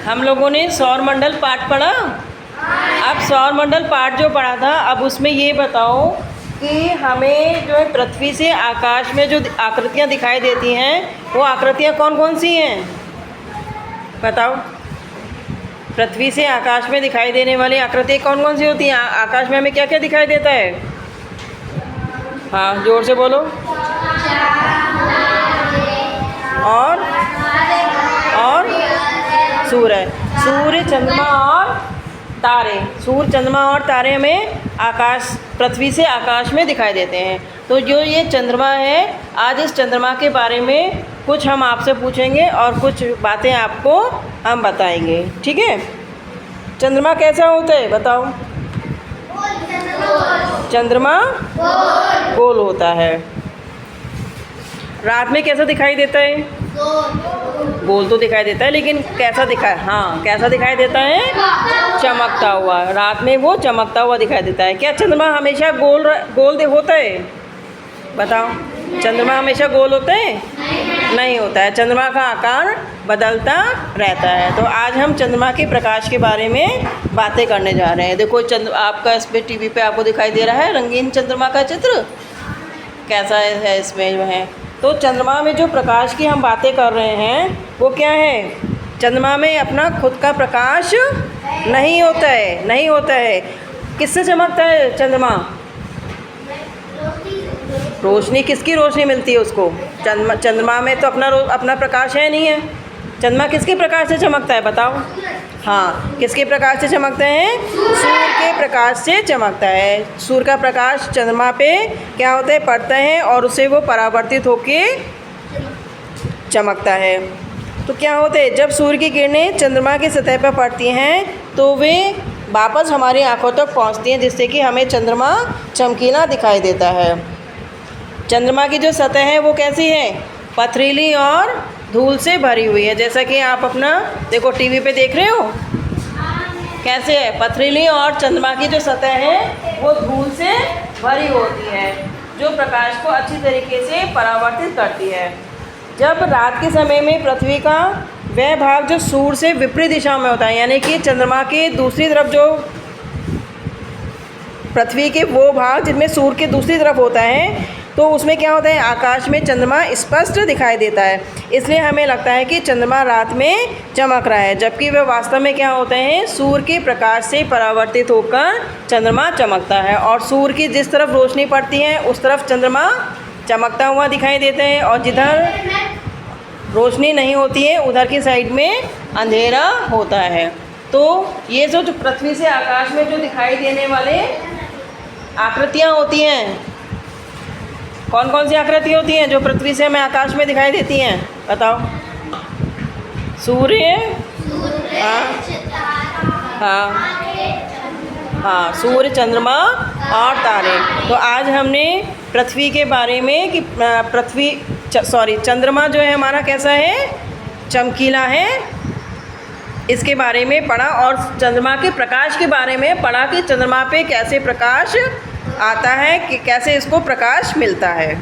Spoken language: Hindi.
हम लोगों ने सौरमंडल पाठ पढ़ा। अब सौरमंडल पाठ जो पढ़ा था, अब उसमें ये बताओ कि हमें जो है पृथ्वी से आकाश में जो आकृतियाँ दिखाई देती हैं वो आकृतियाँ कौन कौन सी हैं, बताओ। पृथ्वी से आकाश में दिखाई देने वाली आकृतियाँ कौन कौन सी होती हैं? आकाश में हमें क्या क्या दिखाई देता है? हाँ, जोर से बोलो। और सूर्य, चंद्रमा और तारे। सूर्य, चंद्रमा और तारे हमें पृथ्वी से आकाश में दिखाई देते हैं। तो जो ये चंद्रमा है, आज इस चंद्रमा के बारे में कुछ हम आपसे पूछेंगे और कुछ बातें आपको हम बताएंगे, ठीक है। चंद्रमा कैसा होता है बताओ? चंद्रमा गोल होता है। रात में कैसा दिखाई देता है? गोल तो दिखाई देता है, लेकिन कैसा दिखाई देता है? चमकता हुआ। रात में वो चमकता हुआ दिखाई देता है। क्या चंद्रमा हमेशा गोल होता है? बताओ, चंद्रमा हमेशा गोल होता है? नहीं होता है। चंद्रमा का आकार बदलता रहता है। तो आज हम चंद्रमा के प्रकाश के बारे में बातें करने जा रहे हैं। देखो, आपका इस पर टीवी पे आपको दिखाई दे रहा है रंगीन चंद्रमा का चित्र, कैसा है इसमें जो है। तो चंद्रमा में जो प्रकाश की हम बातें कर रहे हैं वो क्या है? चंद्रमा में अपना खुद का प्रकाश नहीं होता है। किससे चमकता है चंद्रमा? रोशनी। किसकी रोशनी मिलती है उसको? चंद्रमा में तो अपना प्रकाश है नहीं है। चंद्रमा किसके प्रकाश से चमकता है बताओ? हाँ, किसके प्रकाश से चमकते हैं? सूर्य के प्रकाश से चमकता है। सूर्य का प्रकाश चंद्रमा पे क्या होता है? पड़ता है और उससे वो परावर्तित होके चमकता है। तो क्या होता है, जब सूर्य की किरणें चंद्रमा की सतह पर पड़ती हैं तो वे वापस हमारी आंखों तक पहुंचती हैं, जिससे कि हमें चंद्रमा चमकीला दिखाई देता है। चंद्रमा की जो सतह है वो कैसी है? पथरीली और धूल से भरी हुई है। जैसा कि आप अपना देखो टीवी पे देख रहे हो, कैसे है? पथरीली। और चंद्रमा की जो सतह है वो धूल से भरी होती है, जो प्रकाश को अच्छी तरीके से परावर्तित करती है। जब रात के समय में पृथ्वी का वह भाग जो सूर्य से विपरीत दिशा में होता है, यानी कि चंद्रमा के दूसरी तरफ जो पृथ्वी के वो भाग जिसमें सूर्य के दूसरी तरफ होता है, तो उसमें क्या होता है? आकाश में चंद्रमा स्पष्ट दिखाई देता है। इसलिए हमें लगता है कि चंद्रमा रात में चमक रहा है, जबकि वह वास्तव में क्या होते हैं? सूर्य के प्रकाश से परावर्तित होकर चंद्रमा चमकता है। और सूर्य की जिस तरफ रोशनी पड़ती है उस तरफ चंद्रमा चमकता हुआ दिखाई देता है, और जिधर रोशनी नहीं होती है उधर की साइड में अंधेरा होता है। तो ये जो पृथ्वी से आकाश में जो दिखाई देने वाले आकृतियाँ होती हैं, कौन कौन सी आकृतियाँ होती हैं जो पृथ्वी से हमें आकाश में दिखाई देती हैं बताओ? सूर्य, हाँ, सूर्य, चंद्रमा और तारे। तो आज हमने पृथ्वी के बारे में कि चंद्रमा जो है हमारा कैसा है? चमकीला है, इसके बारे में पढ़ा। और चंद्रमा के प्रकाश के बारे में पढ़ा कि चंद्रमा पे कैसे प्रकाश आता है, कि कैसे इसको प्रकाश मिलता है।